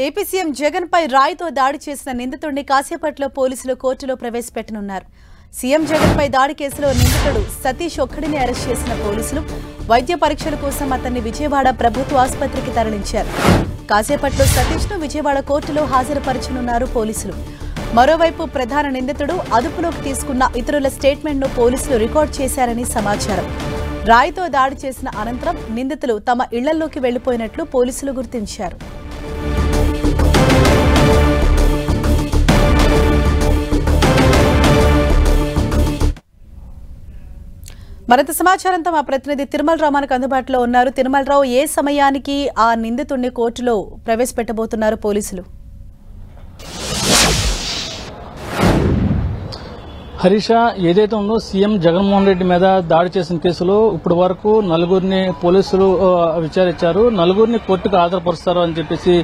AP CM Jagan పై రాయితో దాడి చేసిన నిందితుడిని కాసేపట్లో పోలీసులు కోర్టులో ప్రవేశపెట్టనున్నారు. సీఎం జగన్ పై దాడి కేసులో నిందితుడు సతీష్ ఒక్కడిని అరెస్ట్ చేసిన పోలీసులు వైద్య పరీక్షల కోసం అతన్ని విజయవాడ ప్రభుత్వ ఆసుపత్రికి తరలించారు. కాసేపట్లో సతీష్ ను విజయవాడ కోర్టులో హాజరుపరచనున్నారు పోలీసులు. మరోవైపు ప్రధాన నిందితుడు అదుపులోకి తీసుకున్న ఇతరుల స్టేట్మెంట్ను పోలీసులు రికార్డు చేశారని సమాచారం. రాయితో దాడి చేసిన అనంతరం నిందితులు తమ ఇళ్లలోకి వెళ్లిపోయినట్లు పోలీసులు గుర్తించారు. మరింత సమాచారంతో మా ప్రతినిధి తిరుమలరావు మనకు అందుబాటులో ఉన్నారు. తిరుమలరావు, ఏ సమయానికి ఆ నిందితుడిని కోర్టులో ప్రవేశపెట్టబోతున్నారు పోలీసులు? హరీష, ఏదైతే ఉందో సీఎం జగన్మోహన్ రెడ్డి మీద దాడి చేసిన కేసులో ఇప్పటి వరకు నలుగురిని పోలీసులు విచారించారు. నలుగురిని కోర్టుకు హాజరుపరుస్తారు అని చెప్పేసి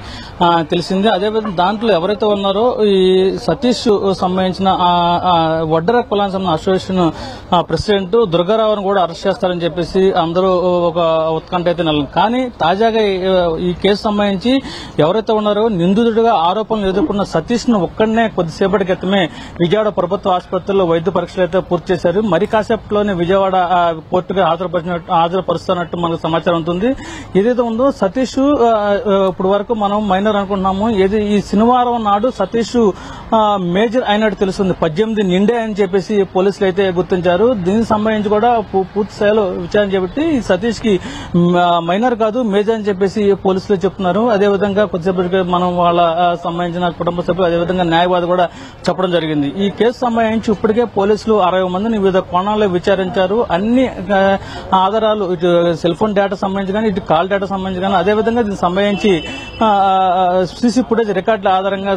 తెలిసింది. అదేవిధంగా దాంట్లో ఎవరైతే ఉన్నారో ఈ సతీష్ సంబంధించిన వడ్డర కులానికి సంబంధించిన అసోసియేషన్ ప్రెసిడెంట్ దుర్గారావును కూడా అరెస్ట్ చేస్తారని చెప్పేసి అందరూ ఒక ఉత్కంఠ అయితే నెలలు. కానీ తాజాగా ఈ కేసు సంబంధించి ఎవరైతే ఉన్నారో నిందితుడిగా ఆరోపణలు ఎదుర్కొన్న సతీష్ ను ఒక్కడనే కొద్దిసేపటి క్రితమే విజయవాడ ప్రభుత్వ ఆసుపత్రిలో వైద్య పరీక్షలు అయితే పూర్తి చేశారు. మరి కాసేపట్లోనే విజయవాడ కోర్టుగా హాజరుపరుస్తున్నట్టు మనకు సమాచారం ఉంటుంది. ఏదైతే ఉందో సతీష్ ఇప్పుడు వరకు మనం మైనర్ అనుకుంటున్నాము. ఈ శనివారం నాడు సతీష్ మేజర్ అయినట్టు తెలుస్తుంది. 18 నిండే అని చెప్పేసి పోలీసులు అయితే గుర్తించారు. దీనికి సంబంధించి కూడా పూర్తి స్థాయిలో విచారణ చేపట్టి ఈ సతీష్ కి మైనర్ కాదు మేజర్ అని చెప్పేసి పోలీసులు చెప్తున్నారు. అదేవిధంగా కొద్దిసేపటికి మనం వాళ్ళ సంబంధించిన కుటుంబ సభ్యులు అదేవిధంగా న్యాయవాది కూడా చెప్పడం జరిగింది. ఈ కేసు సంబంధించి ఇప్పటికే పోలీసులు 60 మందిని వివిధ కోణాల్లో విచారించారు. అన్ని ఆధారాలు ఇటు సెల్ ఫోన్ డేటా సంబంధించి కానీ ఇటు కాల్ డేటా సంబంధించి కానీ అదేవిధంగా దీనికి సంబంధించి సీసీ ఫుటేజ్ రికార్డుల ఆధారంగా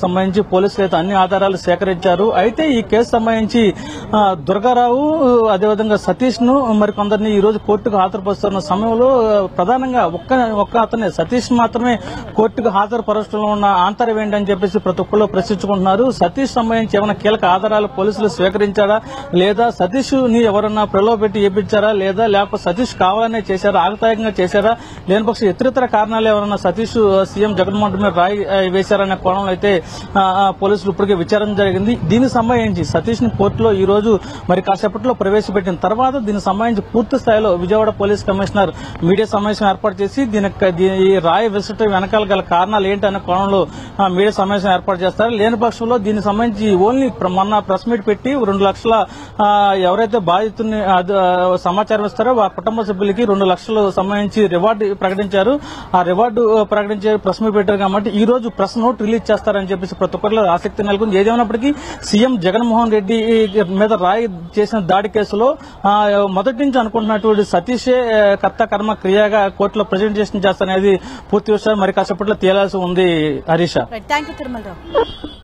సంబంధించి పోలీసులు అయితే అన్ని ఆధారాలు సేకరించారు. అయితే ఈ కేసు సంబంధించి దుర్గారావు అదేవిధంగా సతీష్ ను మరికొందరిని ఈ రోజు కోర్టుకు హాజరుపరుస్తున్న సమయంలో ప్రధానంగా ఒక్క అతనే సతీష్ మాత్రమే కోర్టుకు హాజరుపరచడంలో ఉన్న ఆంతర్యం ఏంటని చెప్పేసి ప్రతి ఒక్కరు ప్రశ్నించుకుంటున్నారు. సతీష్ సంబంధించి ఏమైనా కీలక ఆధారాలు పోలీసులు స్వీకరించారా, లేదా సతీష్ ని ఎవరన్నా ప్రలోభ పెట్టి ఏపించారా, లేకపోతే సతీష్ కావాలనే చేశారా, ఆగతాయికంగా చేశారా, లేని పక్షం ఇతరితర కారణాలు ఎవరన్నా సతీష్ సీఎం జగన్మోహన్ రెడ్డి మీద రాయి వేశారనే కోణంలో అయితే పోలీసులు ఇప్పటికే విచారణ జరిగింది. దీనికి సంబంధించి సతీష్ ని కోర్టులో ఈ రోజు మరి కాసేపట్లో ప్రవేశపెట్టిన తర్వాత దీనికి సంబంధించి పూర్తి స్థాయిలో విజయవాడ పోలీస్ కమిషనర్ మీడియా సమావేశం ఏర్పాటు చేసి ఈ రాయి విసరటం వెనకాల గల కారణాలు ఏంటి అనే కోణంలో మీడియా సమావేశం ఏర్పాటు చేస్తారు. లేని పక్షంలో దీనికి సంబంధించి ఓన్లీ మొన్న ప్రెస్ మీట్ పెట్టి 2 లక్షల ఎవరైతే బాధితుని సమాచారం ఇస్తారో వారి కుటుంబ సభ్యులకి 2 లక్షలు సంబంధించి రివార్డు ప్రకటించారు. ఆ రివార్డు ప్రకటించే ప్రెస్ మీట్ పెట్టారు కాబట్టి ఈ రోజు ప్రెస్ నోట్ రిలీజ్ చేస్తారని చెప్పేసి ప్రతి ఒక్కరిలో ఆసక్తి నెలకొంది. ఏదేమైనప్పటికీ సీఎం జగన్మోహన్ రెడ్డి మీద రాయి చేసిన దాడి కేసులో మొదటి నుంచి అనుకుంటున్నటువంటి సతీషే కర్త కర్మ క్రియగా కోర్టులో ప్రజెంటేషన్ చేస్తారనేది పూర్తి విషయం మరి కాసేపట్లో తేలాల్సి ఉంది. హరీష. థాంక్యూ తిరుమలరావు.